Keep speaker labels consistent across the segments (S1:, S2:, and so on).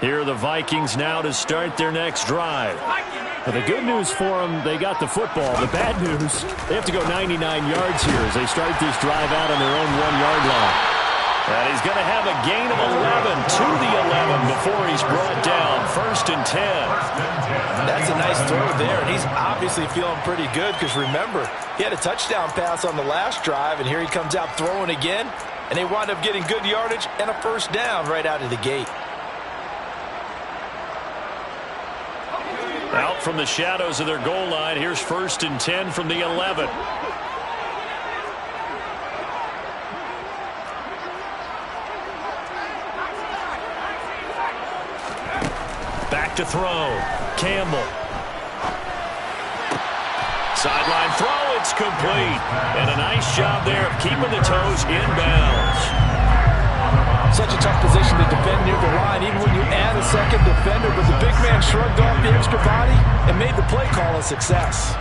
S1: Here are the Vikings now to start their next drive. Well, the good news for them, they got the football. The bad news, they have to go 99 yards here as they start this drive out on their own 1-yard line. And he's going to have a gain of 11 to the 11 before he's brought down. 1st and 10.
S2: That's a nice throw there, and he's obviously feeling pretty good because remember, he had a touchdown pass on the last drive, and here he comes out throwing again, and they wind up getting good yardage and a 1st down right out of the gate.
S1: Out from the shadows of their goal line, here's 1st and 10 from the 11. Back to throw. Campbell. Sideline throw, it's complete. And a nice job there of keeping the toes inbounds.
S2: Such a tough position to defend near the line, even when you add a second defender, but the big man shrugged off the extra body and made the play call a success.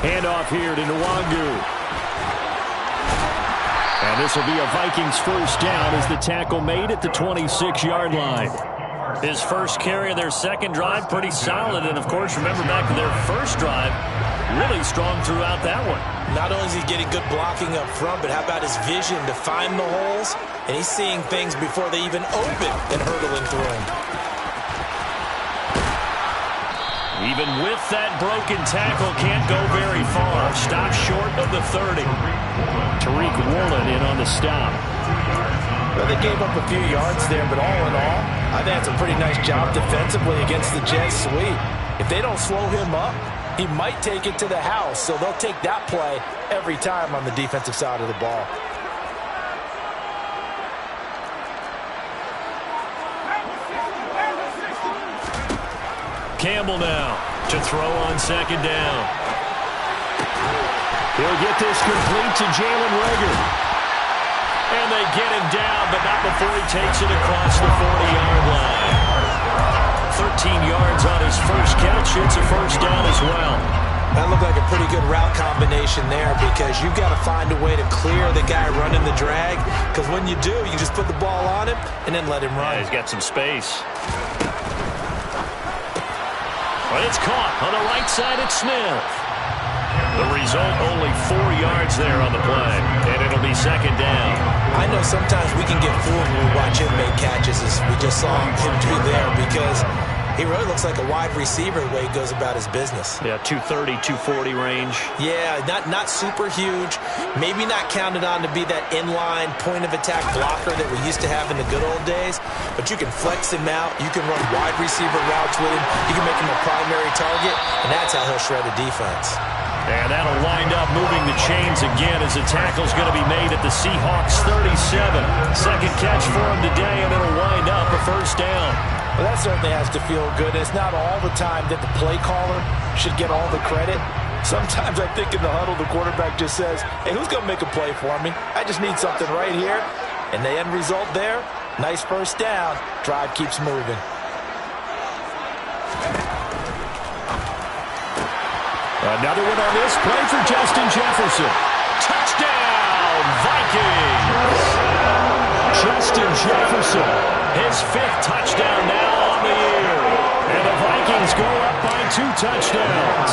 S1: Handoff here to Nwangu. And this will be a Vikings 1st down as the tackle made at the 26-yard line. His first carry of their second drive, pretty solid. And, of course, remember back to their first drive, really strong throughout that one.
S2: Not only is he getting good blocking up front, but how about his vision to find the holes? And he's seeing things before they even open and hurdling through them.
S1: Even with that broken tackle, can't go very far. Stop short of the 30. Tariq Woolen in on the stop.
S2: Well, they gave up a few yards there, but all in all, I think that's a pretty nice job defensively against the Jets sweep. If they don't slow him up, he might take it to the house, so they'll take that play every time on the defensive side of the ball.
S1: Campbell now to throw on 2nd down. He'll get this complete to Jalen Reagor. And they get him down, but not before he takes it across the 40-yard line. 13 yards on his first catch. It's a 1st down as well.
S2: That looked like a pretty good route combination there because you've got to find a way to clear the guy running the drag, because when you do, you just put the ball on him and then let him run.
S1: Yeah, he's got some space. But it's caught on the right side at Smith. The result, only 4 yards there on the play, and it'll be 2nd down.
S2: I know sometimes we can get fooled when we watch him make catches, as we just saw him do there, because he really looks like a wide receiver the way he goes about his business.
S1: Yeah, 230, 240 range.
S2: Yeah, not super huge. Maybe not counted on to be that inline point-of-attack blocker that we used to have in the good old days, but you can flex him out. You can run wide receiver routes with him. You can make him a primary target, and that's how he'll shred a defense.
S1: And that'll wind up moving the chains again as the tackle's going to be made at the Seahawks 37. Second catch for him today, and it'll wind up a 1st down.
S2: Well, that certainly has to feel good. It's not all the time that the play caller should get all the credit. Sometimes I think in the huddle, the quarterback just says, hey, who's going to make a play for me? I just need something right here. And the end result there, nice 1st down. Drive keeps moving.
S1: Another one on this play for Justin Jefferson. Touchdown, Vikings! Justin Jefferson, his 5th touchdown now on the year. And the Vikings go up by 2 touchdowns.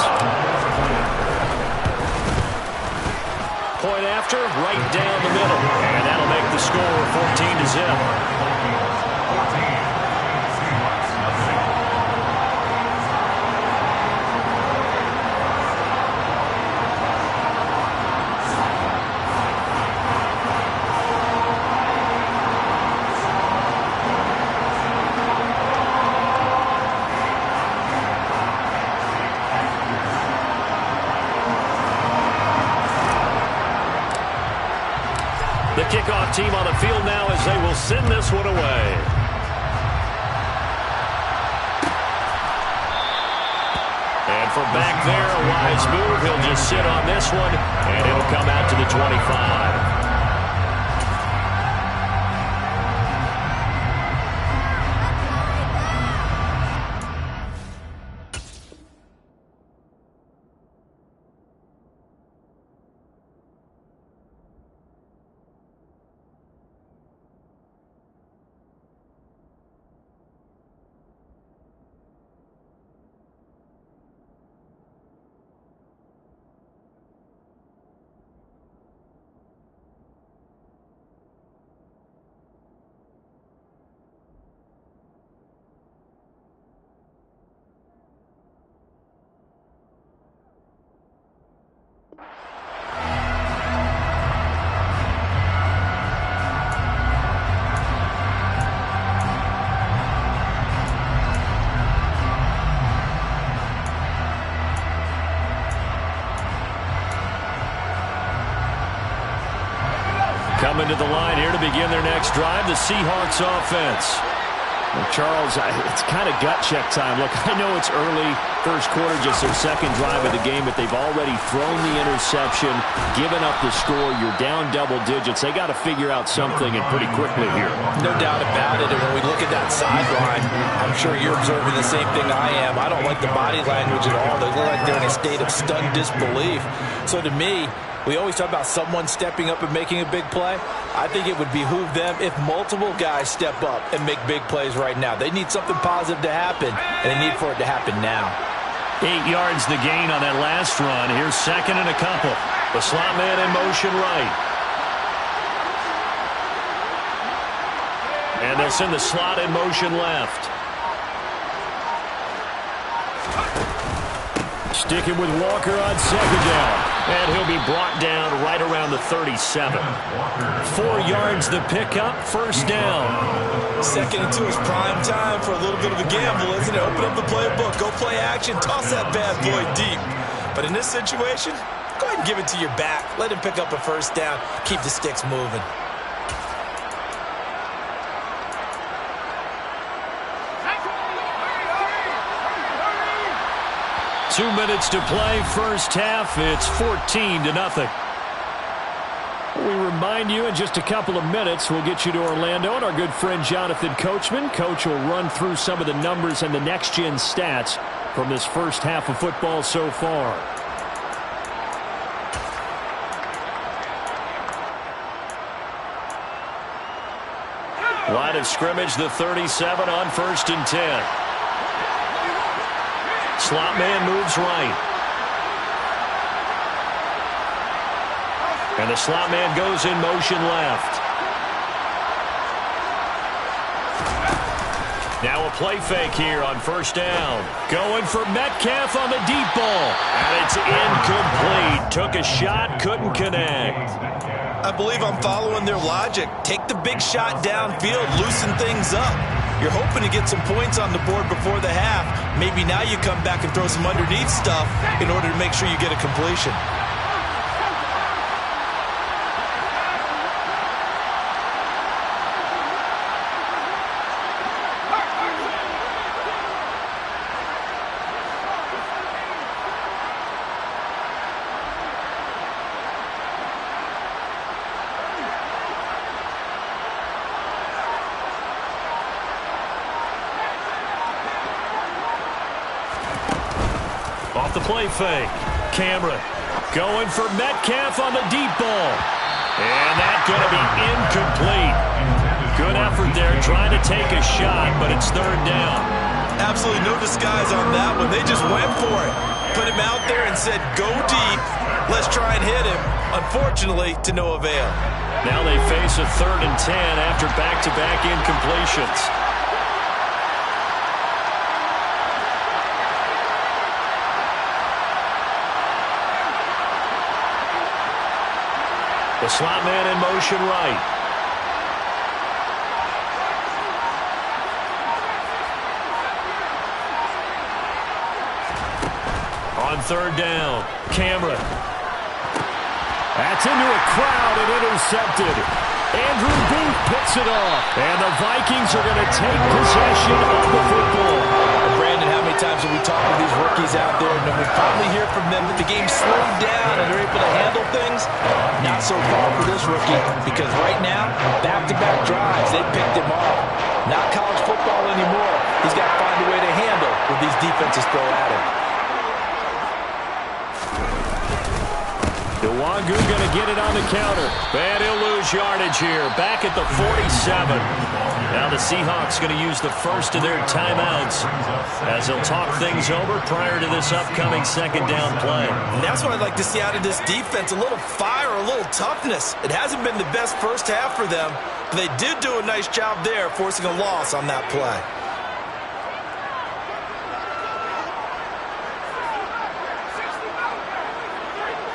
S1: Point after, right down the middle. And that'll make the score 14-0. The kickoff team on the field now as they will send this one away. And for back there, a wise move. He'll just sit on this one, and it'll come out to the 25. Coming to the line here to begin their next drive, the Seahawks offense. Well, Charles, it's kind of gut check time. Look, I know it's early, first quarter, just their second drive of the game, but they've already thrown the interception, given up the score. You're down double digits. They got to figure out something, and pretty quickly here. No doubt about it. And when we look at that sideline, I'm sure you're observing the same thing I am. I don't like the body language at all. They look like they're in a state of stunned disbelief. So to me, we always talk about someone stepping up and making a big play. I think it would behoove them if multiple guys step up and make big plays right now. They need something positive to happen, and they need for it to happen now. 8 yards the gain on that last run. Here's second and a couple. The slot man in motion right. And they'll send the slot in motion left. Sticking with Walker on second down. And he'll be brought down right around the 37. 4 yards the pickup, first down.
S2: Second and 2 is prime time for a little bit of a gamble, isn't it? Open up the playbook, go play action, toss that bad boy deep. But in this situation, go ahead and give it to your back. Let him pick up a first down, keep the sticks moving.
S1: 2 minutes to play, first half. It's 14-0. We remind you in just a couple of minutes, we'll get you to Orlando and our good friend Jonathan Coachman. Coach will run through some of the numbers and the next-gen stats from this first half of football so far. Line of scrimmage, the 37 on 1st and 10. Slot man moves right. And the slot man goes in motion left. Now a play fake here on first down. Going for Metcalf on the deep ball. And it's incomplete. Took a shot, couldn't connect.
S2: I believe I'm following their logic. Take the big shot downfield, loosen things up. You're hoping to get some points on the board before the half. Maybe now you come back and throw some underneath stuff in order to make sure you get a completion.
S1: Off the play fake. Cameron going for Metcalf on the deep ball. And that's going to be incomplete. Good effort there trying to take a shot, but it's third down.
S2: Absolutely no disguise on that one. They just went for it. Put him out there and said, go deep. Let's try and hit him. Unfortunately, to no avail.
S1: Now they face a 3rd and 10 after back-to-back incompletions. The slot man in motion right. On 3rd down, Cameron. That's into a crowd and intercepted. Andrew Booth picks it off. And the Vikings are going to take possession of the football.
S2: Brandon, how many many times have we talked with these rookies out there, and when we finally hear from them that the game slowed down and they're able to handle things, not so far for this rookie, because right now, back-to-back drives, they picked him off. Not college football anymore. He's got to find a way to handle what these defenses throw at him.
S1: Nwangu going to get it on the counter. And he'll lose yardage here. Back at the 47. Now the Seahawks going to use the first of their timeouts as they'll talk things over prior to this upcoming second down play.
S2: And that's what I'd like to see out of this defense. A little fire, a little toughness. It hasn't been the best first half for them, but they did do a nice job there forcing a loss on that play.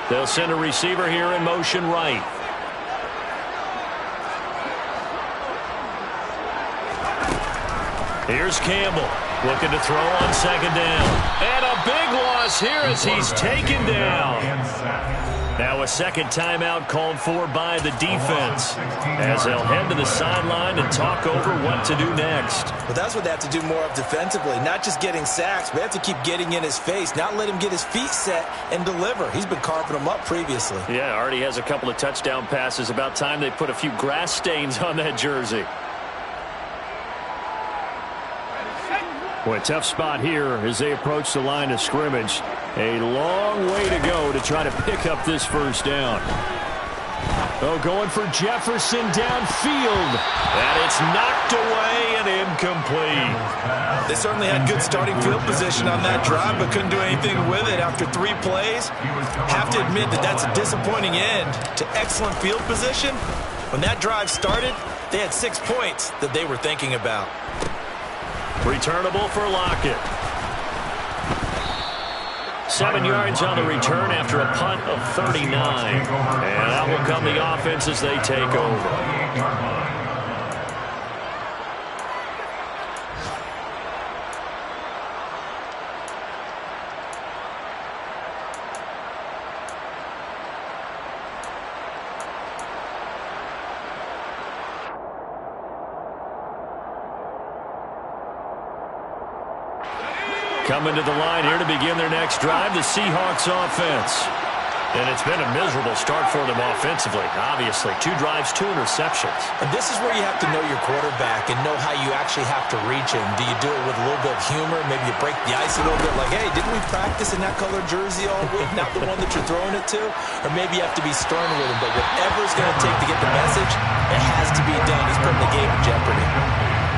S1: They'll send a receiver here in motion right. Here's Campbell looking to throw on second down. And a big loss here as he's taken down. Now a second timeout called for by the defense as they'll head to the sideline and talk over what to do next.
S2: Well, that's what they have to do more of defensively, not just getting sacks. We have to keep getting in his face, not let him get his feet set and deliver. He's been carving them up previously.
S1: Yeah, already has a couple of touchdown passes. About time they put a few grass stains on that jersey. Boy, tough spot here as they approach the line of scrimmage. A long way to go to try to pick up this first down. Oh, going for Jefferson downfield. And it's knocked away and incomplete.
S2: They certainly had good starting field position on that drive, but couldn't do anything with it after 3 plays. Have to admit that that's a disappointing end to excellent field position. When that drive started, they had 6 points that they were thinking about.
S1: Returnable for Lockett. 7 yards on the return after a punt of 39. And out will come the offense as they take over. Coming to the line here to begin their next drive, the Seahawks offense. And it's been a miserable start for them offensively, obviously. 2 drives, 2 interceptions.
S2: And this is where you have to know your quarterback and know how you actually have to reach him. Do you do it with a little bit of humor? Maybe you break the ice a little bit like, hey, didn't we practice in that colored jersey all week? Not the one that you're throwing it to? Or maybe you have to be stern with him. But whatever it's going to take to get the message, it has to be done. He's putting the game in jeopardy.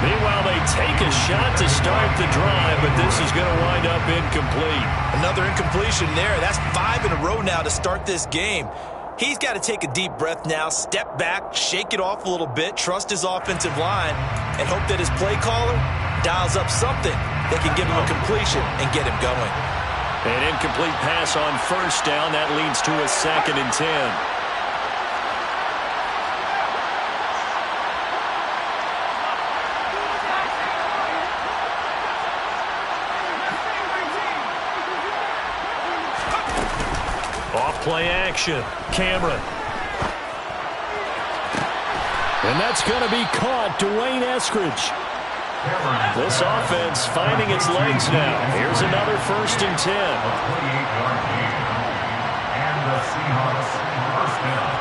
S1: Meanwhile, they take a shot to start the drive, but this is going to wind up incomplete.
S2: Another incompletion there. That's 5 in a row now to start this game. He's got to take a deep breath now, step back, shake it off a little bit, trust his offensive line, and hope that his play caller dials up something that can give him a completion and get him going.
S1: An incomplete pass on first down. That leads to a 2nd and 10. Play action. Cameron. And that's going to be caught. Dwayne Eskridge. This offense finding its legs now. Here's another 1st and 10.
S3: And the Seahawks first down.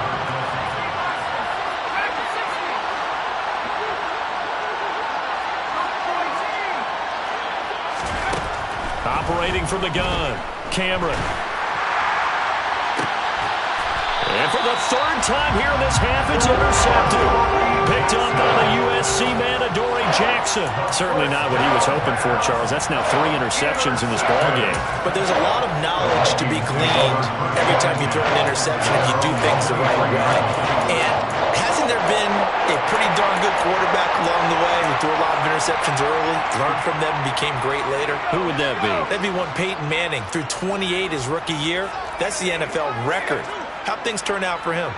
S1: Operating from the gun. Cameron. And for the 3rd time here in this half, it's intercepted. Picked up by the USC man, Adoree Jackson. Certainly not what he was hoping for, Charles. That's now 3 interceptions in this ballgame.
S2: But there's a lot of knowledge to be gleaned every time you throw an interception if you do things the right way. And hasn't there been a pretty darn good quarterback along the way who threw a lot of interceptions early, learned from them, and became great later?
S1: Who would that be?
S2: That'd be one Peyton Manning. Threw 28 his rookie year. That's the NFL record. How'd things turn out for him?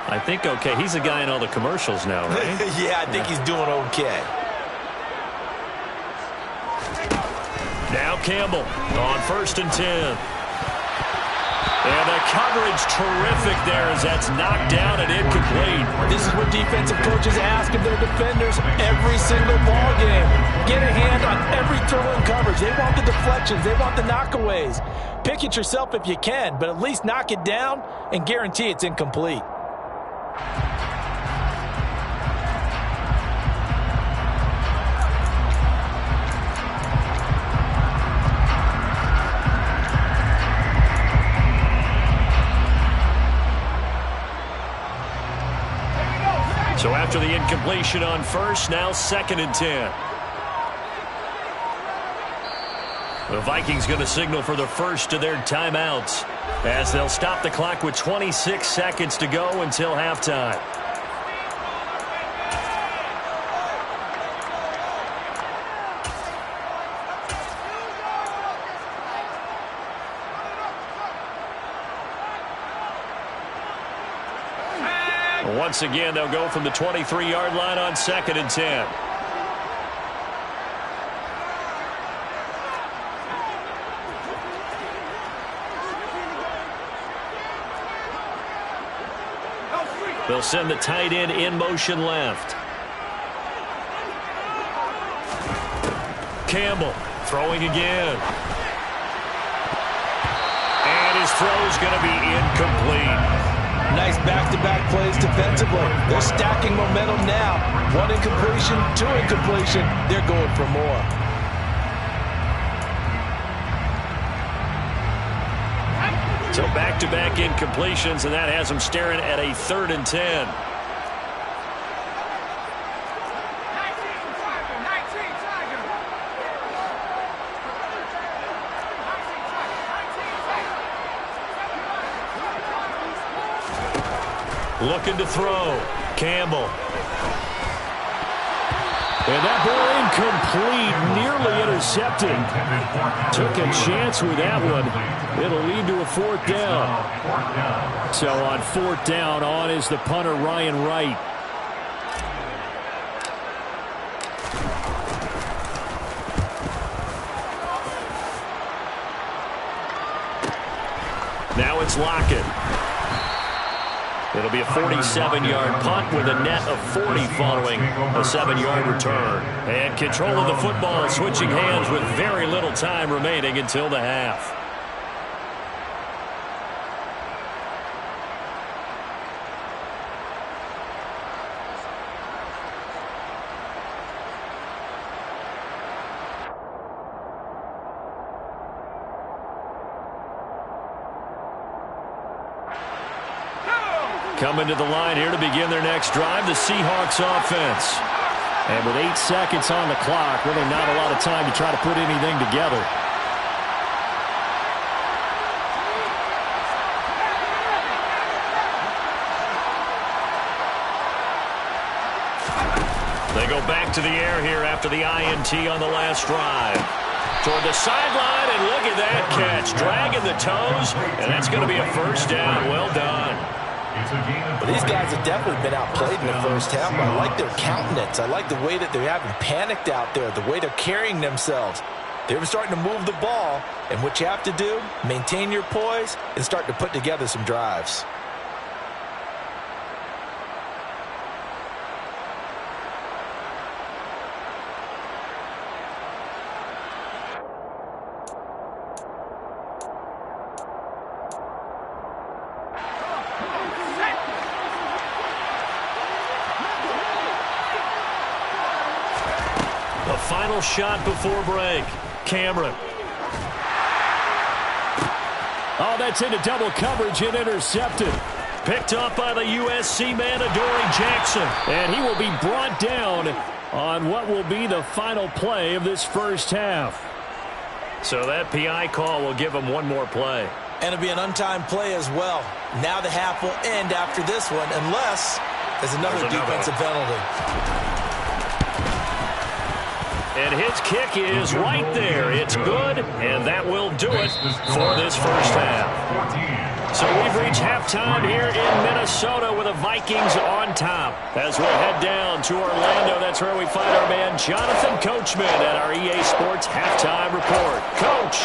S1: I think okay. He's a guy in all the commercials now, right?
S2: Yeah, I think he's doing okay.
S1: Now Campbell on 1st and 10. And the coverage terrific there as that's knocked down and incomplete.
S2: This is what defensive coaches ask of their defenders every single ball game. Get a hand on every throw in coverage. They want the deflections. They want the knockaways. Pick it yourself if you can, but at least knock it down and guarantee it's incomplete.
S1: So after the incompletion on first, now 2nd and 10. The Vikings going to signal for the first of their timeouts as they'll stop the clock with 26 seconds to go until halftime. Once again, they'll go from the 23-yard line on 2nd and 10. They'll send the tight end in motion left. Campbell throwing again. And his throw's going to be incomplete.
S2: Nice back-to-back plays defensively. They're stacking momentum now. 1 incompletion, 2 incompletion. They're going for more.
S1: So back-to-back incompletions, and that has them staring at a 3rd and 10. Looking to throw. Campbell. And that ball incomplete, nearly intercepted. Took a chance with that one. It'll lead to a 4th down. So on 4th down, on is the punter, Ryan Wright. Now it's Lockett. It'll be a 47-yard punt with a net of 40 following a 7-yard return. And control of the football switching hands with very little time remaining until the half. Coming to the line here to begin their next drive, the Seahawks offense. And with 8 seconds on the clock, really not a lot of time to try to put anything together. They go back to the air here after the INT on the last drive. Toward the sideline, and look at that catch. Dragging the toes, and that's going to be a 1st down. Well done.
S2: Well, these guys have definitely been outplayed in the first half. I like their countenance. I like the way that they haven't panicked out there, the way they're carrying themselves. They're starting to move the ball, and what you have to do, maintain your poise and start to put together some drives.
S1: Final shot before break. Cameron. Oh, that's into double coverage and intercepted. Picked up by the USC man, Adoree Jackson. And he will be brought down on what will be the final play of this first half. So that PI call will give him one more play.
S2: And it'll be an untimed play as well. Now the half will end after this one, unless there's another defensive penalty.
S1: And his kick is right there. It's good, and that will do it for this first half. So we've reached halftime here in Minnesota with the Vikings on top. As we'll head down to Orlando, that's where we find our man Jonathan Coachman at our EA Sports Halftime Report. Coach.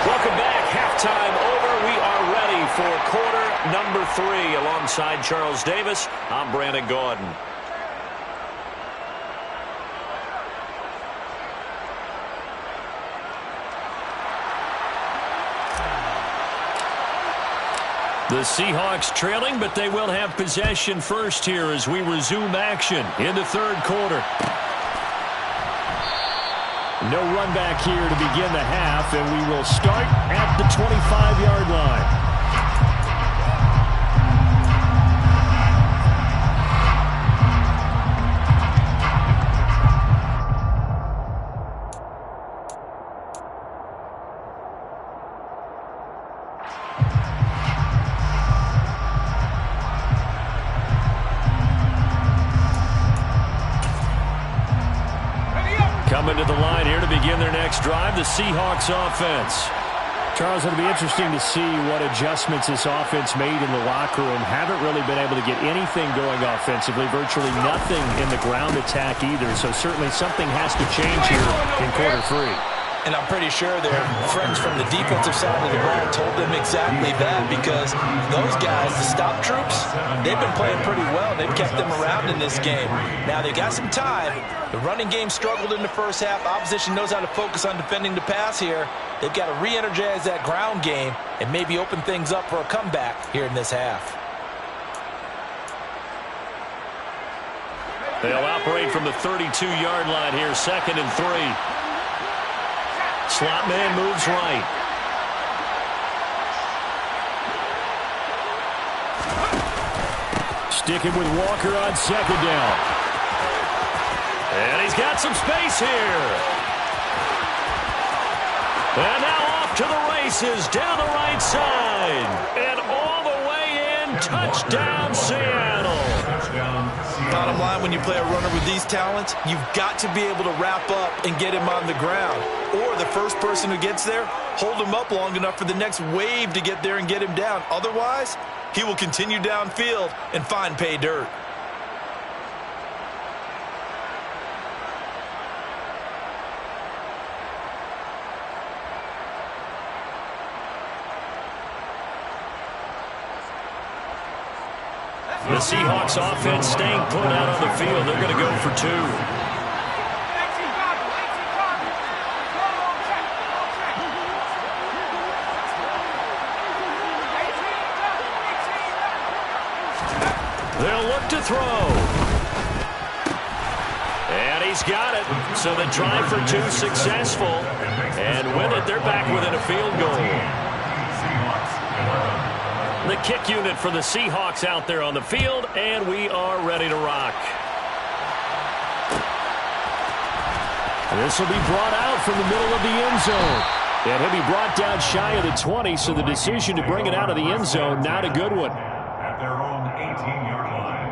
S1: Welcome back. Halftime over. We are ready
S4: for quarter number 3. Alongside Charles Davis, I'm Brandon Gaudin.
S1: The Seahawks trailing, but they will have possession first here as we resume action in the third quarter. No run back here to begin the half, and we will start at the 25-yard line. Coming to the line here to begin their next drive, the Seahawks offense. Charles, it'll be interesting to see what adjustments this offense made in the locker room. Haven't really been able to get anything going offensively, virtually nothing in the ground attack either. So certainly something has to change here in quarter 3.
S2: And I'm pretty sure their friends from the defensive side of the ball told them exactly that, because those guys, the stop troops, they've been playing pretty well. They've kept them around in this game. Now, they got some time. The running game struggled in the first half. Opposition knows how to focus on defending the pass here. They've got to re-energize that ground game and maybe open things up for a comeback here in this half.
S1: They'll operate from the 32-yard line here, 2nd and 3. Slot man moves right. Sticking with Walker on 2nd down. And he's got some space here. And now off to the races down the right side. And all the way in, touchdown Seattle.
S2: Bottom line, when you play a runner with these talents, you've got to be able to wrap up and get him on the ground. Or the first person who gets there, hold him up long enough for the next wave to get there and get him down. Otherwise, he will continue downfield and find pay dirt.
S1: The Seahawks offense staying put out on the field. They're going to go for 2. They'll look to throw. And he's got it. So the try for 2 successful. And with it, they're back within a field goal. The kick unit for the Seahawks out there on the field, and we are ready to rock. This will be brought out from the middle of the end zone. And he'll be brought down shy of the 20, so the decision to bring it out of the end zone, not a good one.
S3: At their own 18-yard line.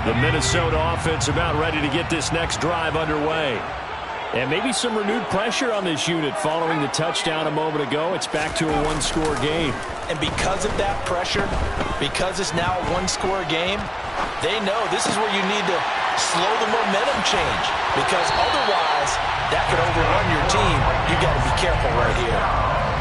S1: The Minnesota offense about ready to get this next drive underway. And maybe some renewed pressure on this unit following the touchdown a moment ago. It's back to a one-score game.
S2: And because of that pressure, because it's now a one-score game, they know this is where you need to slow the momentum change, because otherwise that could overrun your team. You got to be careful right here.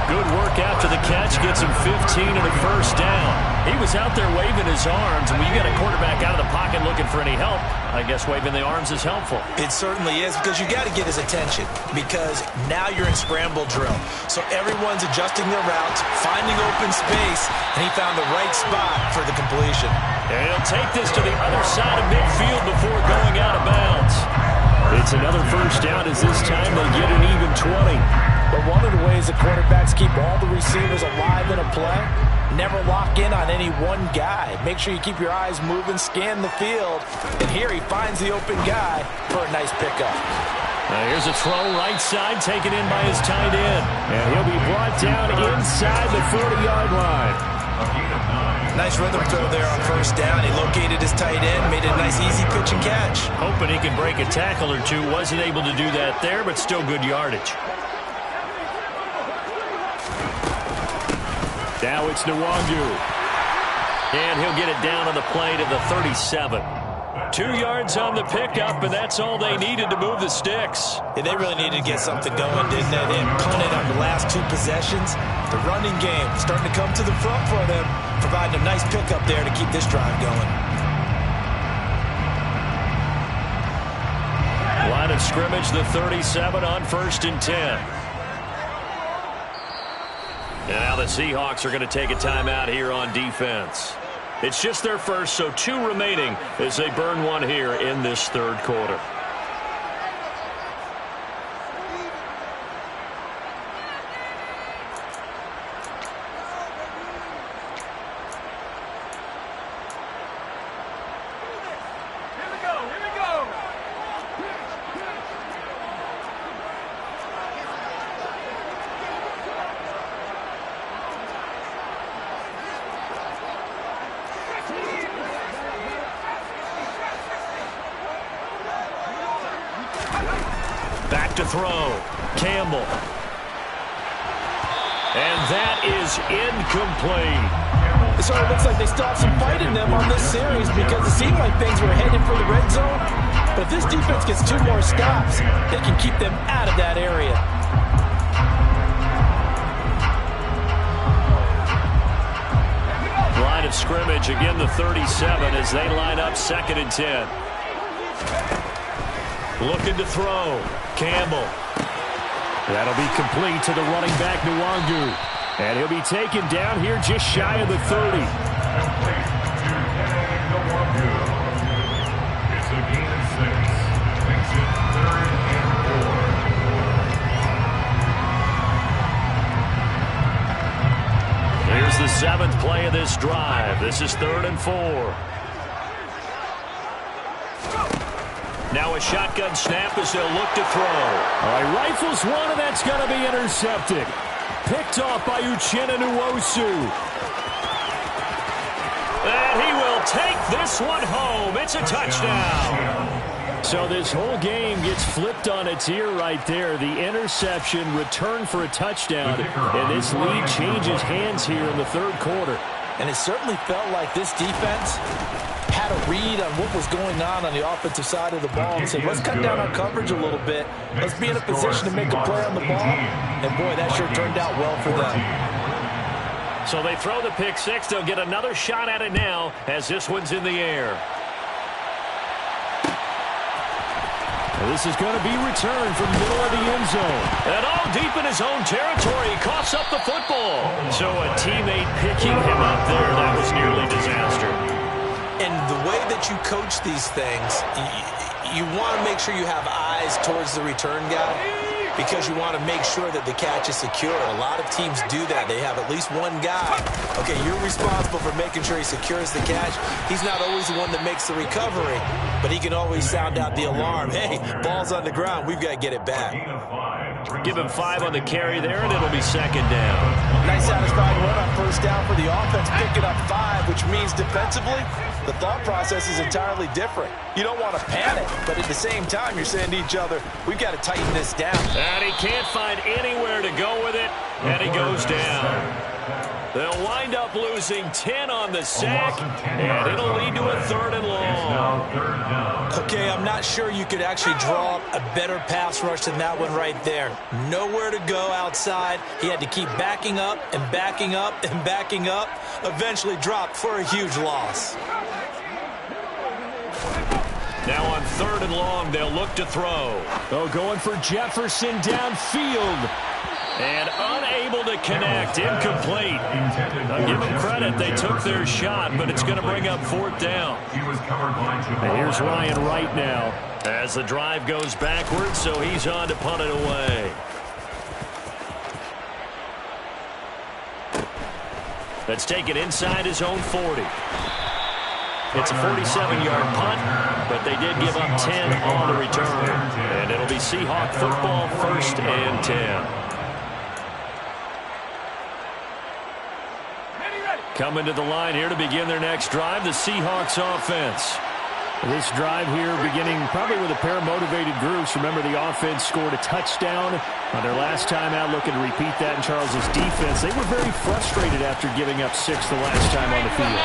S1: Good work after the catch, gets him 15 and a first down. He was out there waving his arms, and when you got a quarterback out of the pocket looking for any help, I guess waving the arms is helpful.
S2: It certainly is, because you got to get his attention, because now you're in scramble drill. So everyone's adjusting their routes, finding open space, and he found the right spot for the completion.
S1: And he'll take this to the other side of midfield before going out of bounds. It's another first down, as this time they get an even 20.
S2: But one of the ways the quarterbacks keep all the receivers alive in a play, never lock in on any one guy. Make sure you keep your eyes moving, scan the field, and here he finds the open guy for a nice pickup.
S1: Here's a throw right side, taken in by his tight end. And he'll be brought down inside the 40-yard line.
S2: Nice rhythm throw there on first down. He located his tight end, made a nice easy pitch and catch.
S1: Hoping he can break a tackle or two. Wasn't able to do that there, but still good yardage. Now it's Nwangu. And he'll get it down on the play to the 37. 2 yards on the pickup, and that's all they needed to move the sticks.
S2: Yeah, they really needed to get something going, didn't they? They had punted on the last 2 possessions. The running game starting to come to the front for them, providing a nice pickup there to keep this drive going.
S1: Line of scrimmage, the 37 on 1st and 10. And now the Seahawks are going to take a timeout here on defense. It's just their first, so 2 remaining as they burn 1 here in this 3rd quarter. Back to throw. Campbell. And that is incomplete.
S2: So it looks like they still have some fight in them on this series because it seemed like things were headed for the red zone. But if this defense gets 2 more stops, they can keep them out of that area.
S1: Line of scrimmage, again the 37 as they line up 2nd and 10. Looking to throw. Campbell. That'll be complete to the running back, Nwangu. And he'll be taken down here just shy of the 30.
S3: It's a gain of 6. Makes it 3rd and
S1: 4. Here's the 7th play of this drive. This is 3rd and 4. Now a shotgun snap as they'll look to throw. All right, rifles one, and that's going to be intercepted. Picked off by Uchenna Nwosu. And he will take this one home. It's a touchdown. So this whole game gets flipped on its ear right there. The interception, return for a touchdown, and this lead changes hands here in the 3rd quarter.
S2: And it certainly felt like this defense had a read on what was going on the offensive side of the ball and said, let's cut down our coverage a little bit. Let's be in a position to make a play on the ball. And, boy, that sure turned out well for them.
S1: So they throw the pick 6. They'll get another shot at it now as this one's in the air. And this is going to be returned from the middle of the end zone. And all deep in his own territory. He coughs up the football. So a teammate picking him up there. That was nearly disaster.
S2: And the way that you coach these things, you want to make sure you have eyes towards the return guy because you want to make sure that the catch is secure. A lot of teams do that. They have at least one guy. Okay, you're responsible for making sure he secures the catch. He's not always the one that makes the recovery, but he can always sound out the alarm. Hey, ball's on the ground. We've got to get it back.
S1: Give him 5 on the carry there, and it'll be 2nd down.
S2: Nice satisfying run on 1st down for the offense, picking up 5, which means defensively, the thought process is entirely different. You don't want to panic, but at the same time, you're saying to each other, we've got to tighten this down.
S1: And he can't find anywhere to go with it, and he goes down. They'll wind up losing 10 on the sack, and it'll lead to a 3rd and long.
S2: Okay, I'm not sure you could actually draw up a better pass rush than that one right there. Nowhere to go outside. He had to keep backing up and backing up and backing up. Eventually dropped for a huge loss.
S1: Now on 3rd and long, they'll look to throw. Oh, going for Jefferson downfield. And unable to connect. Incomplete. I'll give them credit. They took their shot, but it's going to bring up 4th down. And here's Ryan Wright now as the drive goes backwards, so he's on to punt it away. Let's take it inside his own 40. It's a 47-yard punt, but they did give up 10 on the return. And it'll be Seahawk football, 1st and 10. Coming to the line here to begin their next drive, the Seahawks offense. This drive here beginning probably with a pair of motivated groups. Remember, the offense scored a touchdown on their last time out, looking to repeat that in Charles's defense. They were very frustrated after giving up 6 the last time on the field.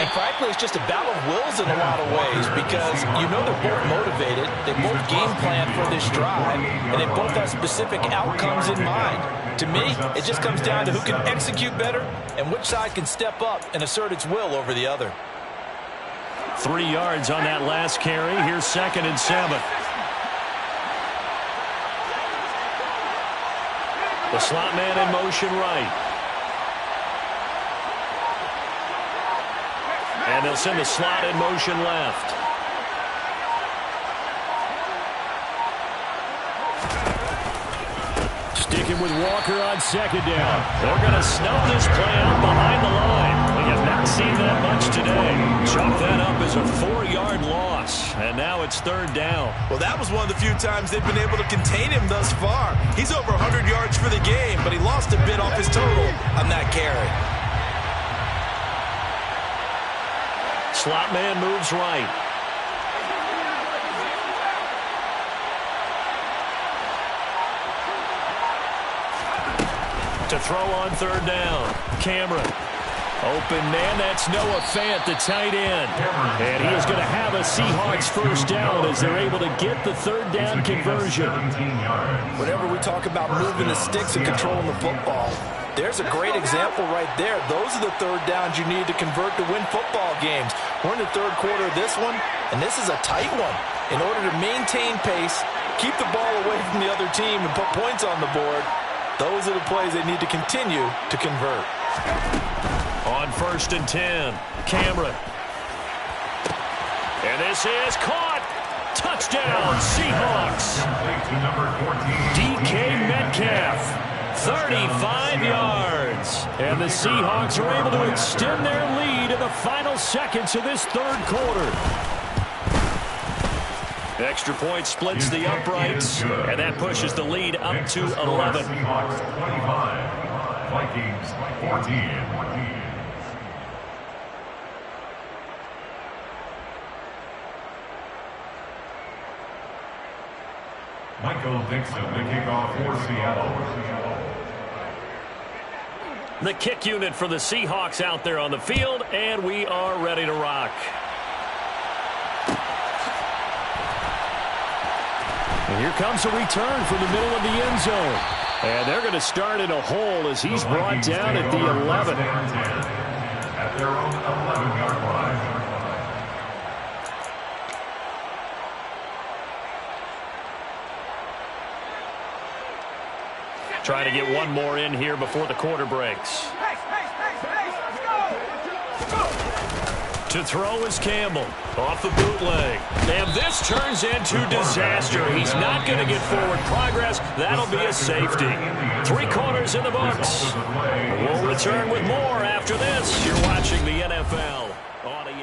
S2: And frankly, it's just a battle of wills in a lot of ways because you know they're both motivated. They both game plan for this drive, and they both have specific outcomes in mind. To me, it just comes down to who can execute better and which side can step up and assert its will over the other.
S1: 3 yards on that last carry. Here's 2nd and 7. The slot man in motion right. And they'll send the slot in motion left. Sticking with Walker on 2nd down. They're going to snub this play out behind the line. We have not seen that much today. Chalk that up as a 4-yard loss. And now it's 3rd down.
S2: Well, that was one of the few times they've been able to contain him thus far. He's over 100 yards for the game, but he lost a bit off his total on that carry.
S1: Slot man moves right. To throw on 3rd down. Cameron. Open man, that's Noah Fant, the tight end. And he is going to have a Seahawks 1st down as they're able to get the 3rd down conversion.
S2: Whenever we talk about moving the sticks and controlling the football, there's a great example right there. Those are the 3rd downs you need to convert to win football games. We're in the 3rd quarter of this one, and this is a tight one. In order to maintain pace, keep the ball away from the other team, and put points on the board, those are the plays they need to continue to convert.
S1: On 1st and 10, Cameron. And this is caught. Touchdown, Seahawks. DK Metcalf. 35 yards. And the Seahawks are able to extend their lead in the final seconds of this 3rd quarter. Extra point splits the uprights, and that pushes the lead up to 11.
S3: Seahawks 25, Vikings 14. Michael Dixon, the kickoff for Seattle.
S1: The kick unit for the Seahawks out there on the field, and we are ready to rock. And here comes a return from the middle of the end zone. And they're going to start in a hole as he's brought down at the 11.
S3: At their own 11-yard line.
S1: Trying to get one more in here before the quarter breaks. To throw is Campbell. Off the bootleg. And this turns into disaster. He's not going to get forward progress. That'll be a safety. 3 quarters in the books. We'll return with more after this. You're watching the NFL on EA.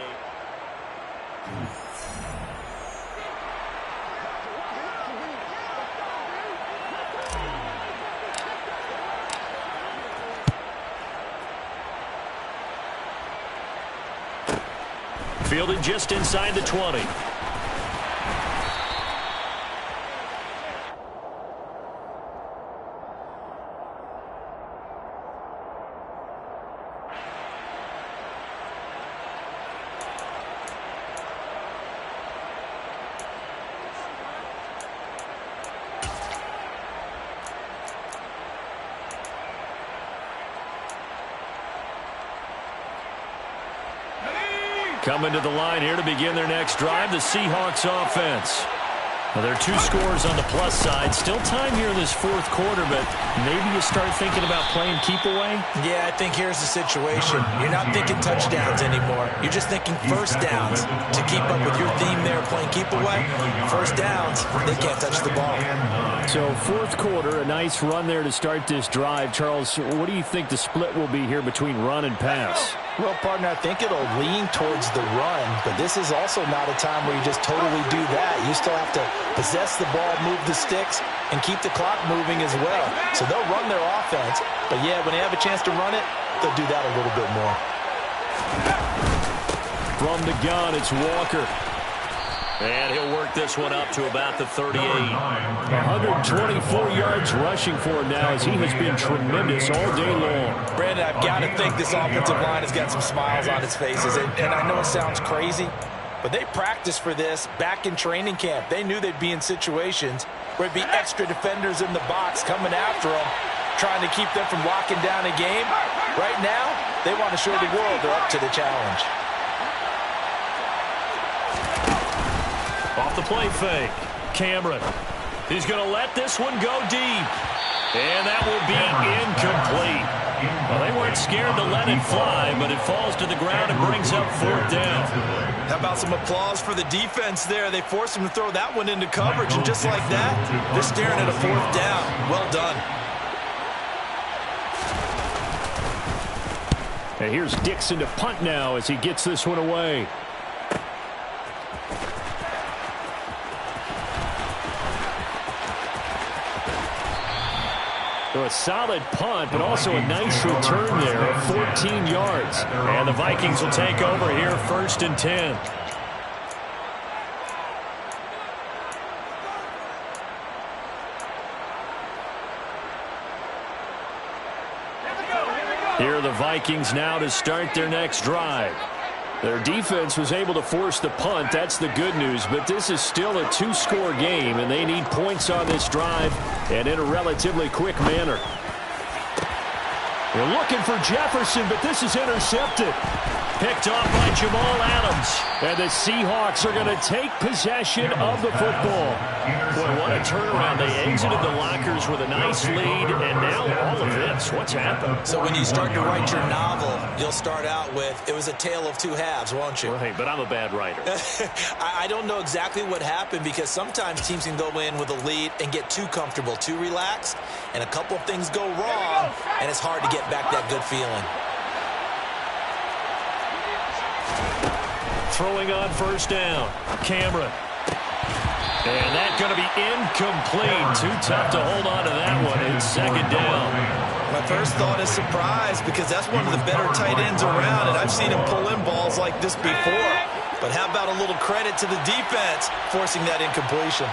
S1: Fielded just inside the 20. Coming to the line here to begin their next drive, the Seahawks offense. Well, there are 2 scores on the plus side. Still time here in this 4th quarter, but maybe you start thinking about playing keep away?
S2: Yeah, I think here's the situation. You're not thinking touchdowns anymore. You're just thinking 1st downs. To keep up with your theme there, playing keep away, 1st downs, they can't touch the ball.
S1: So 4th quarter, a nice run there to start this drive. Charles, what do you think the split will be here between run and pass?
S2: Well, partner, I think it'll lean towards the run, but this is also not a time where you just totally do that. You still have to possess the ball, move the sticks, and keep the clock moving as well. So they'll run their offense, but yeah, when they have a chance to run it, they'll do that a little bit more.
S1: From the gun, it's Walker.
S4: And he'll work this one up to about the 38.
S1: 124 yards rushing for him now as he has been tremendous all day long.
S2: Brandon, I've got to think this offensive line has got some smiles on its faces. And I know it sounds crazy, but they practiced for this back in training camp. They knew they'd be in situations where it'd be extra defenders in the box coming after them, trying to keep them from locking down a game. Right now, they want to show the world they're up to the challenge.
S4: Off the play fake. Cameron. He's going to let this one go deep. And that will be incomplete. Well, they weren't scared to let it fly, but it falls to the ground and brings up 4th down.
S2: How about some applause for the defense there? They forced him to throw that one into coverage, and just like that, they're staring at a 4th down. Well done.
S1: And here's Dixon to punt now as he gets this one away. So a solid punt, but also a nice return there of 14 yards.
S4: And the Vikings will take over here, 1st and 10.
S1: Here are the Vikings now to start their next drive. Their defense was able to force the punt. That's the good news. But this is still a 2-score game, and they need points on this drive and in a relatively quick manner. They're looking for Jefferson, but this is intercepted.
S4: Picked off by Jamal Adams.
S1: And the Seahawks are going to take possession of the football.
S4: Boy, what a turnaround. They exited the lockers with a nice lead, and now all of this. What's happened?
S2: So when you start to write your novel, you'll start out with, it was a tale of two halves, won't you?
S4: Right, but I'm a bad writer.
S2: I don't know exactly what happened, because sometimes teams can go in with a lead and get too comfortable, too relaxed, and a couple of things go wrong, and it's hard to get back that good feeling.
S4: Throwing on 1st down. Cameron. And that's going to be incomplete. Too tough to hold on to that one. It's 2nd down.
S2: My first thought is surprise, because that's one of the better tight ends around, and I've seen him pull in balls like this before. But how about a little credit to the defense forcing that incompletion?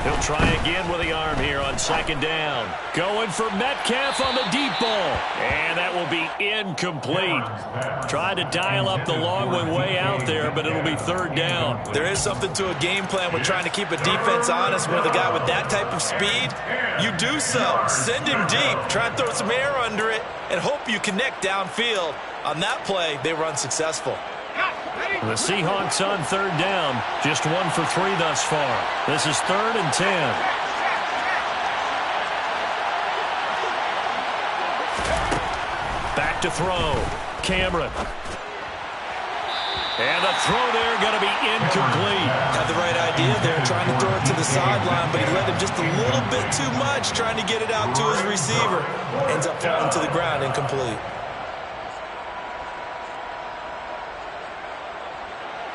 S4: He'll try again with the arm here on 2nd down. Going for Metcalf on the deep ball. And that will be incomplete. Tried to dial up the long one way out there, but it'll be 3rd down.
S2: There is something to a game plan with trying to keep a defense honest. With a guy with that type of speed, you do so. Send him deep. Try and throw some air under it and hope you connect downfield. On that play, they were unsuccessful.
S1: The Seahawks on 3rd down. Just 1 for 3 thus far. This is 3rd and 10.
S4: Back to throw. Cameron. And the throw there going to be incomplete.
S2: Had the right idea there, trying to throw it to the sideline, but he let him just a little bit too much, trying to get it out to his receiver. Ends up falling to the ground, incomplete.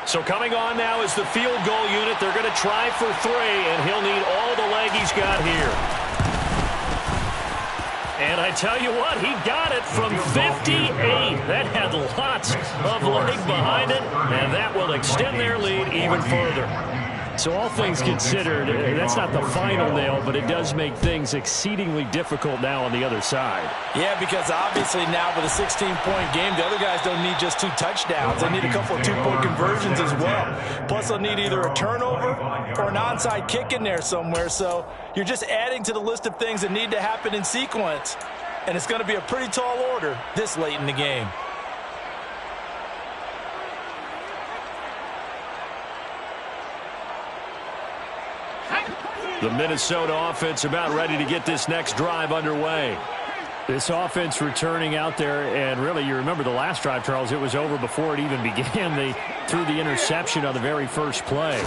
S4: So coming on now is the field goal unit. They're going to try for 3, and he'll need all the leg he's got here. And I tell you what, he got it from 58. That had lots of leg behind it, and that will extend their lead even further.
S1: So all things considered, that's not the final nail, but it does make things exceedingly difficult now on the other side.
S2: Yeah, because obviously now with a 16-point game, the other guys don't need just 2 touchdowns. They need a couple of 2-point conversions as well. Plus, they'll need either a turnover or an onside kick in there somewhere. So you're just adding to the list of things that need to happen in sequence. And it's going to be a pretty tall order this late in the game.
S1: The Minnesota offense about ready to get this next drive underway. This offense returning out there, and really, you remember the last drive, Charles, it was over before it even began. They threw the interception on the very first play.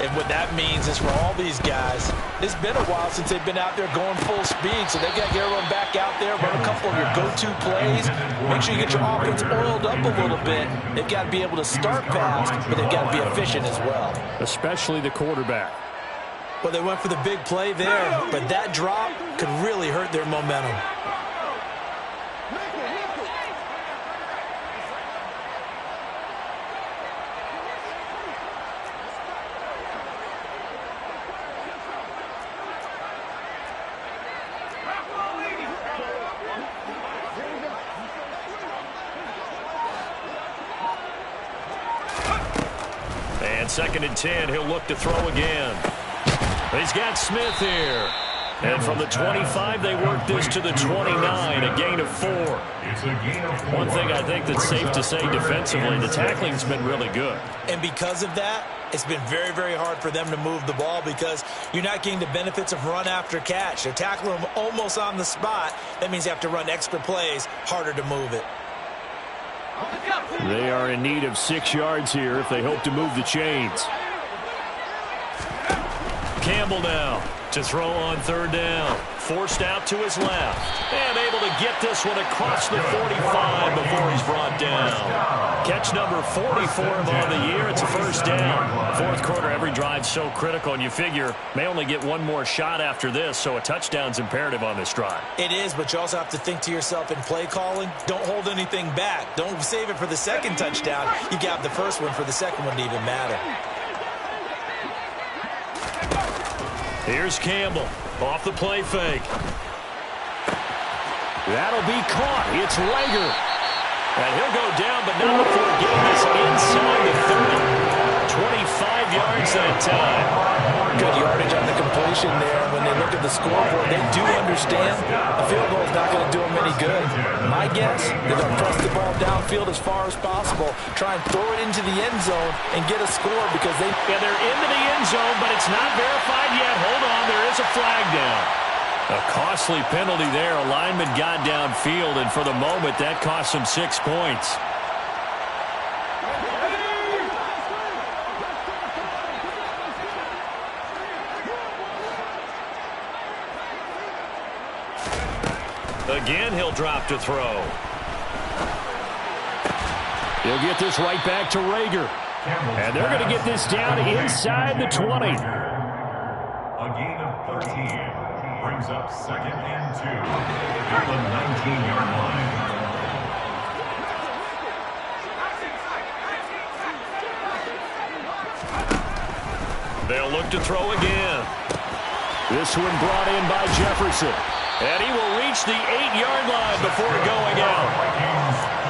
S2: And what that means is for all these guys, it's been a while since they've been out there going full speed, so they've got to get everyone back out there, run a couple of your go-to plays, make sure you get your offense oiled up a little bit. They've got to be able to start fast, but they've got to be efficient as well.
S1: Especially the quarterback.
S2: Well, they went for the big play there, but that drop could really hurt their momentum.
S4: 2nd and 10. He'll look to throw again. He's got Smith here. And from the 25, they work this to the 29, a gain of 4. One thing I think that's safe to say defensively, the tackling's been really good.
S2: And because of that, it's been very, very hard for them to move the ball because you're not getting the benefits of run after catch. They're tackling them almost on the spot. That means you have to run extra plays, harder to move it.
S1: They are in need of 6 yards here if they hope to move the chains.
S4: Campbell now to throw on 3rd down. Forced out to his left. And able to get this one across the 45 before he's brought down. Catch number 44 of on the year. It's a 1st down. 4th quarter, every drive's so critical, and you figure may only get one more shot after this, so a touchdown's imperative on this drive.
S2: It is, but you also have to think to yourself in play calling, don't hold anything back. Don't save it for the 2nd touchdown. You got the 1st one for the 2nd one to even matter.
S4: Here's Campbell off the play fake.
S1: That'll be caught. It's Rager.
S4: And he'll go down, but not before getting this inside the 30. 25 yards that time.
S2: Good yardage on the completion there. When they look at the scoreboard, they do understand a field goal is not going to do them any good. My guess, they're going to press the ball downfield as far as possible, try and throw it into the end zone and get a score because they...
S4: Yeah, they're into the end zone, but it's not verified yet. Hold on, there is a flag down. A costly penalty there. A lineman got downfield, and for the moment, that cost him 6 points. Again, he'll drop to throw.
S1: He'll get this right back to Rager. And they're going to get this down inside the 20.
S3: A gain of 13 brings up 2nd and 2 at the 19-yard line.
S4: They'll look to throw again.
S1: This one brought in by Jefferson.
S4: And he will reach the 8-yard line before going out.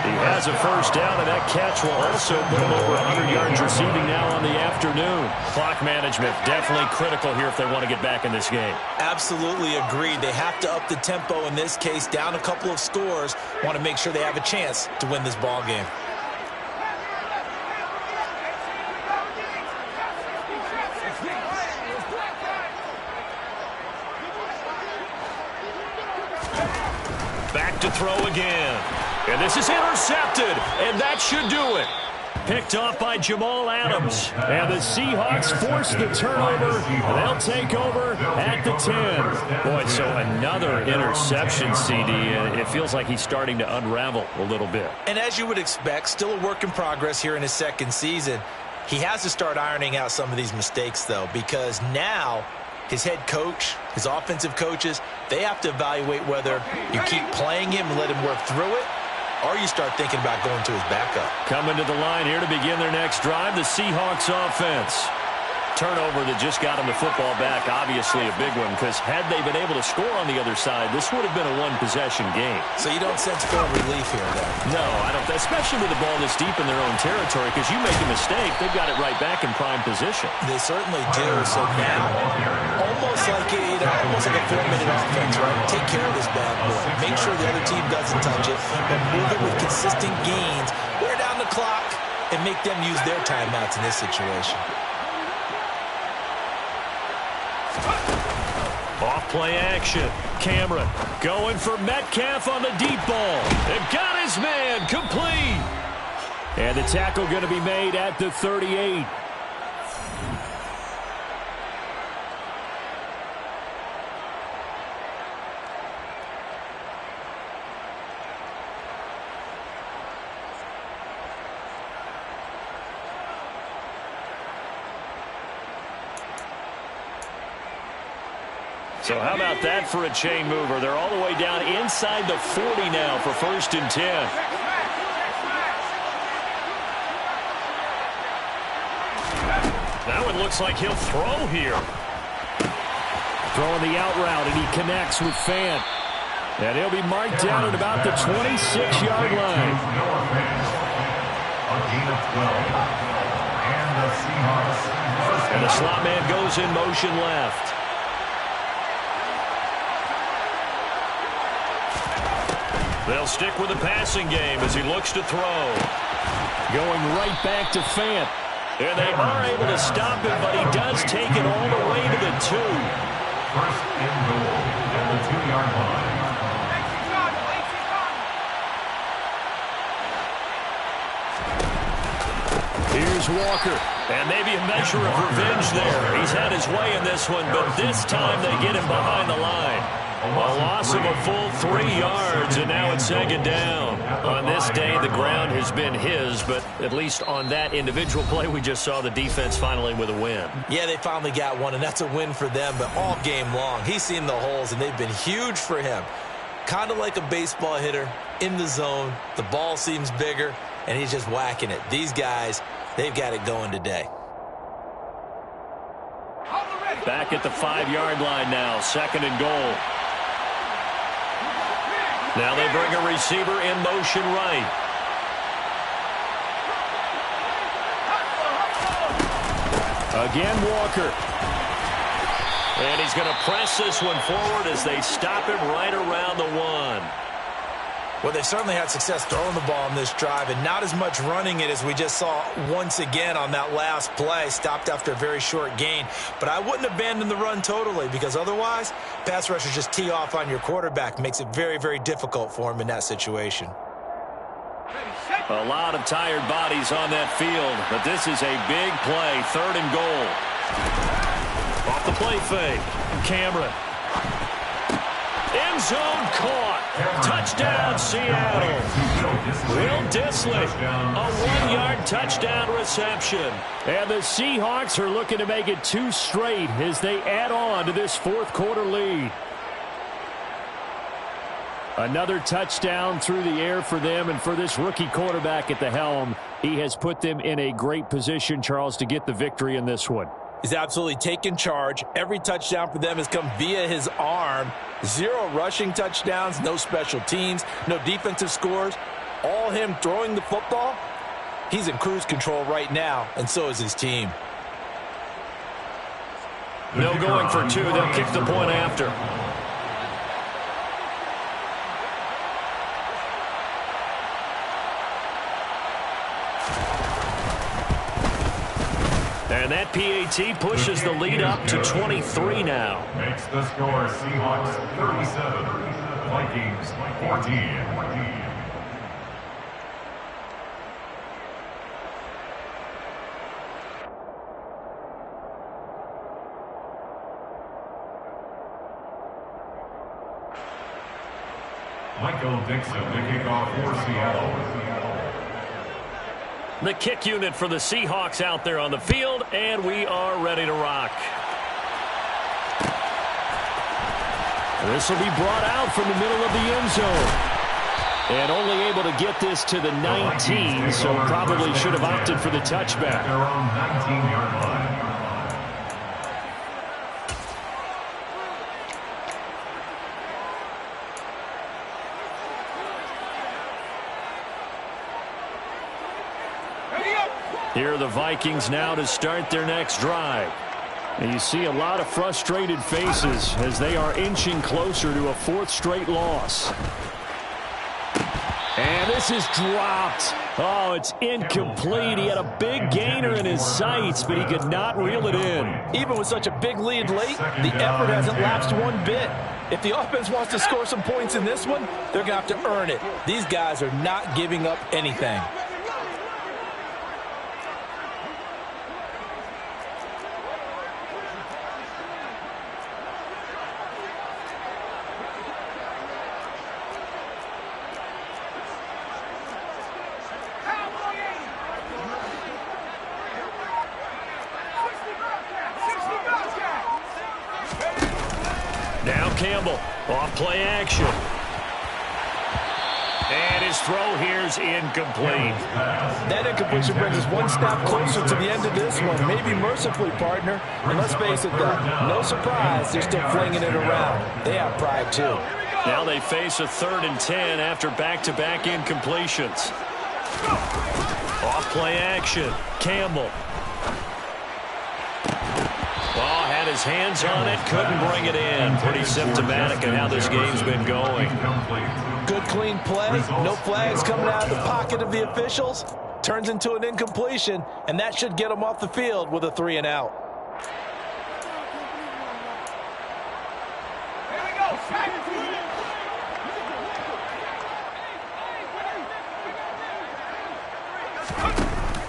S4: He has a 1st down, and that catch will also put him over 100 yards receiving now on the afternoon. Clock management definitely critical here if they want to get back in this game.
S2: Absolutely agreed. They have to up the tempo in this case, down a couple of scores. Want to make sure they have a chance to win this ball game.
S4: Back to throw again. And this is intercepted, and that should do it. Picked off by Jamal Adams.
S1: And the Seahawks force the turnover. They'll take over at the 10.
S4: Boy, so another interception, CD. It feels like he's starting to unravel a little bit.
S2: And as you would expect, still a work in progress here in his 2nd season. He has to start ironing out some of these mistakes, though, because now his head coach, his offensive coaches, they have to evaluate whether you keep playing him and let him work through it, or you start thinking about going to his backup.
S4: Coming to the line here to begin their next drive, the Seahawks offense. Turnover that just got him the football back, obviously a big one, because had they been able to score on the other side, this would have been a one-possession game.
S2: So you don't sense full relief here, though?
S4: No, I don't, especially with the ball this deep in their own territory, because you make a mistake, they've got it right back in prime position.
S2: They certainly do. So now, almost like a 4-minute offense, right? Take care of this bad boy. Make sure the other team doesn't touch it, but move it with consistent gains. Wear down the clock and make them use their timeouts in this situation.
S4: Off play action. Cameron going for Metcalf on the deep ball. They've got his man complete.
S1: And the tackle going to be made at the 38.
S4: So how about that for a chain mover? They're all the way down inside the 40 now for 1st and 10. That one looks like he'll throw here.
S1: Throwing the out route, and he connects with Fant. And he'll be marked down at about the 26-yard line.
S3: A gain of 12. And the Seahawks.
S4: And the slot man goes in motion left. They'll stick with the passing game as he looks to throw.
S1: Going right back to Fant.
S4: And they are able to stop him, but he does take it all the way to the 2.
S3: First and goal at the 2-yard line.
S1: Here's Walker.
S4: And maybe a measure of revenge there. He's had his way in this one, but this time they get him behind the line. A loss of a full 3 yards, and now it's 2nd down. On this day, the ground has been his, but at least on that individual play, we just saw the defense finally with a win.
S2: Yeah, they finally got one, and that's a win for them, but all game long, he's seen the holes, and they've been huge for him. Kind of like a baseball hitter in the zone. The ball seems bigger, and he's just whacking it. These guys, they've got it going today.
S4: Back at the 5-yard line now, 2nd and goal. Now they bring a receiver in motion right.
S1: Again, Walker.
S4: And he's going to press this one forward as they stop him right around the 1.
S2: Well, they certainly had success throwing the ball in this drive, and not as much running it as we just saw once again on that last play. Stopped after a very short gain. But I wouldn't abandon the run totally, because otherwise, pass rushers just tee off on your quarterback. Makes it very, very difficult for him in that situation.
S4: A lot of tired bodies on that field, but this is a big play. 3rd and goal. Off the play fake. Cameron. End zone caught. Touchdown, Seattle. Will Dissly, a 1-yard touchdown reception.
S1: And the Seahawks are looking to make it 2 straight as they add on to this 4th quarter lead. Another touchdown through the air for them, and for this rookie quarterback at the helm, he has put them in a great position, Charles, to get the victory in this one.
S2: He's absolutely taken charge. Every touchdown for them has come via his arm. 0 rushing touchdowns, no special teams, no defensive scores. All him throwing the football. He's in cruise control right now, and so is his team.
S4: No going for 2. They'll kick the point after. And that PAT pushes the lead up to 23 now.
S3: Makes the score Seahawks 37, Vikings 14. Michael Dixon, the kickoff for Seattle.
S4: The kick unit for the Seahawks out there on the field, and we are ready to rock.
S1: This will be brought out from the middle of the end zone. And only able to get this to the 19, so probably should have opted for the touchback.
S3: Their own 19-yard line.
S1: Here are the Vikings now to start their next drive. And you see a lot of frustrated faces as they are inching closer to a 4th straight loss. And this is dropped. Oh, it's incomplete. He had a big gainer in his sights, but he could not reel it in.
S2: Even with such a big lead late, the effort hasn't lapsed one bit. If the offense wants to score some points in this one, they're going to have to earn it. These guys are not giving up anything.
S4: Campbell, off play action. And his throw here's incomplete.
S2: That incompletion brings us one step closer to the end of this one. Maybe mercifully, partner. And let's face it, though, no surprise, they're still flinging it around. They have pride, too.
S4: Now they face a 3rd and 10 after back-to-back incompletions. Off play action. Campbell. hands on it, couldn't bring it in. Pretty symptomatic of how this game's been going.
S2: Good clean play, no flags coming out of the pocket of the officials. Turns into an incompletion, and that should get them off the field with a 3 and out.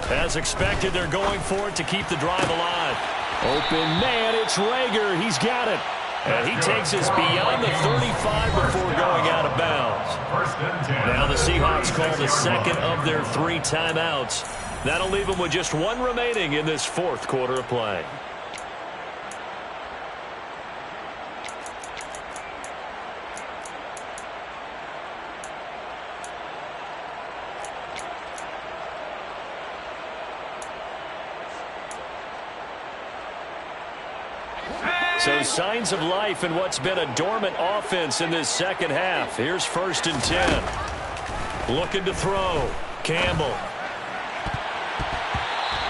S4: As expected, they're going for it to keep the drive alive.
S1: Open man, it's Rager. He's got it.
S4: And he takes us beyond the 35 before going out of bounds. Now the Seahawks call the second of their 3 timeouts. That'll leave them with just 1 remaining in this 4th quarter of play. So signs of life in what's been a dormant offense in this second half. Here's 1st and 10. Looking to throw. Campbell.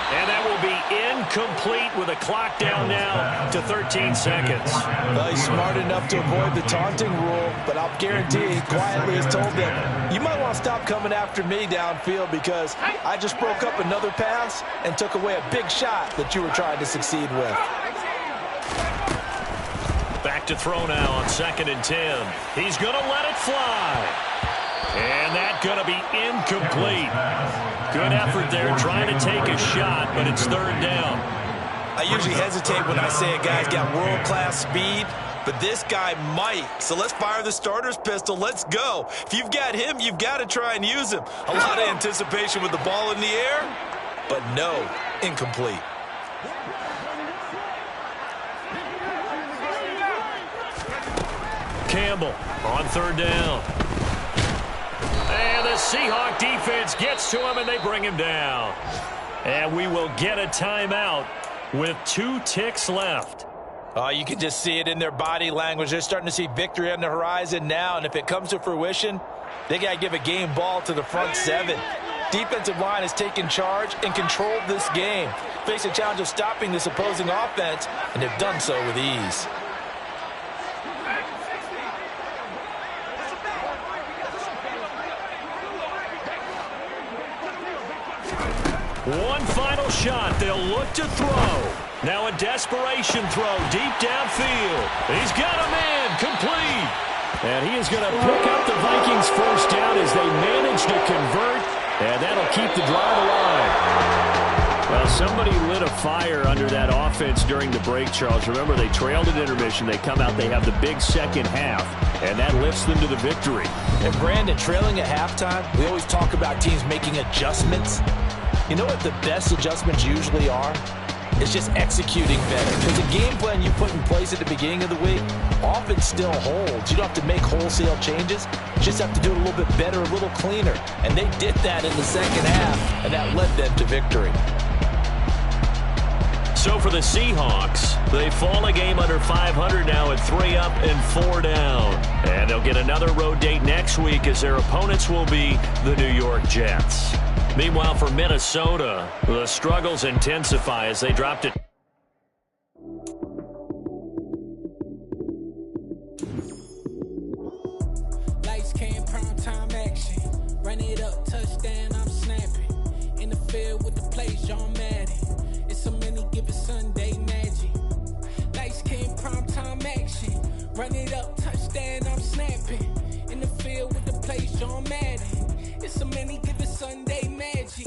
S4: And that will be incomplete with a clock down now to 13 seconds.
S2: Well, he's smart enough to avoid the taunting rule, but I'll guarantee he quietly has told them, you might want to stop coming after me downfield because I just broke up another pass and took away a big shot that you were trying to succeed with.
S4: Back to throw now on 2nd and 10. He's going to let it fly. And that's going to be incomplete. Good effort there trying to take a shot, but it's 3rd down.
S2: I usually hesitate when I say a guy's got world-class speed, but this guy might. So let's fire the starter's pistol. Let's go. If you've got him, you've got to try and use him. A lot of anticipation with the ball in the air, but no, incomplete.
S4: Campbell on 3rd down. And the Seahawk defense gets to him, and they bring him down. And we will get a timeout with 2 ticks left.
S2: Oh, you can just see it in their body language. They're starting to see victory on the horizon now, and if it comes to fruition, they got to give a game ball to the front 7. Defensive line has taken charge and controlled this game. Face a challenge of stopping this opposing offense, and they've done so with ease.
S4: One final shot. They'll look to throw. Now a desperation throw deep downfield. He's got a man complete.
S1: And he is going to pick up the Vikings' 1st down as they manage to convert. And that'll keep the drive alive. Well, somebody lit a fire under that offense during the break, Charles. Remember, they trailed at intermission. They come out, they have the big second half. And that lifts them to the victory.
S2: And Brandon, trailing at halftime, we always talk about teams making adjustments. You know what the best adjustments usually are? It's just executing better. Because the game plan you put in place at the beginning of the week often still holds. You don't have to make wholesale changes. You just have to do it a little bit better, a little cleaner. And they did that in the second half, and that led them to victory.
S4: So for the Seahawks, they fall a game under 500 now at 3 up and 4 down. And they'll get another road date next week as their opponents will be the New York Jets. Meanwhile, for Minnesota, the struggles intensify as they dropped it.
S5: Lights came, prime time action. Run it up, touchdown, I'm snapping. In the field with the plays, John Madden. It's so many given Sunday magic. Lights came, prime time action. Run it up, touchdown, I'm snapping. In the field with the plays, John Madden. It's so many given Sunday magic.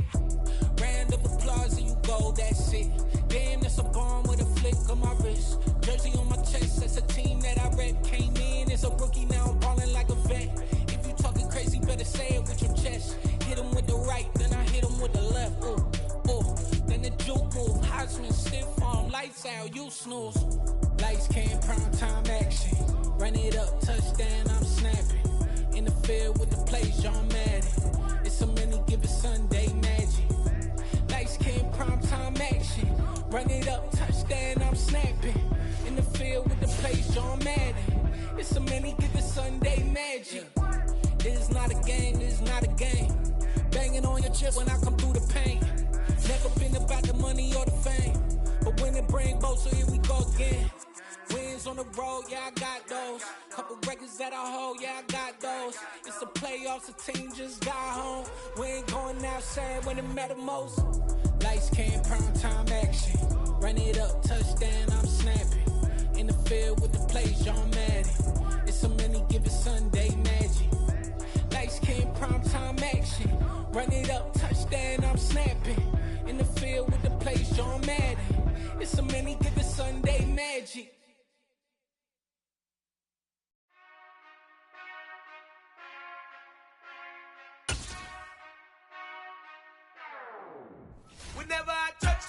S5: Round of applause and you go, that's it. Damn, that's a bomb with a flick on my wrist. Jersey on my chest, that's a team that I rep. Came in as a rookie, now I'm balling like a vet. If you talking crazy, better say it with your chest. Hit him with the right, then I hit him with the left. Ooh, ooh. Then the juke move, Heisman stiff arm, lights out, you snooze. Lights came, prime time action. Run it up, touchdown, I'm snapping. In the field with the plays, John Madden. It's so many given Sunday magic. Lights came, prime time action. Run it up, touchdown, I'm snapping. In the field with the plays, John Madden. It's so many given Sunday magic. This is not a game, this is not a game. Banging on your chest when I come through the pain. Never been about the money or the fame. But when it bring both, so here we go again. Wins on the road, yeah, I got those. Couple records that I hold, yeah, I got those. It's the playoffs, the team just got home. We ain't going outside when it matter most. Lights came, prime time action. Run it up, touchdown, I'm snapping. In the field with the plays, John Madden. It's a many given Sunday magic. Lights came, prime time action. Run it up, touchdown, I'm snapping. In the field with the plays, John Madden. It's a many given Sunday magic.
S6: Whenever I touch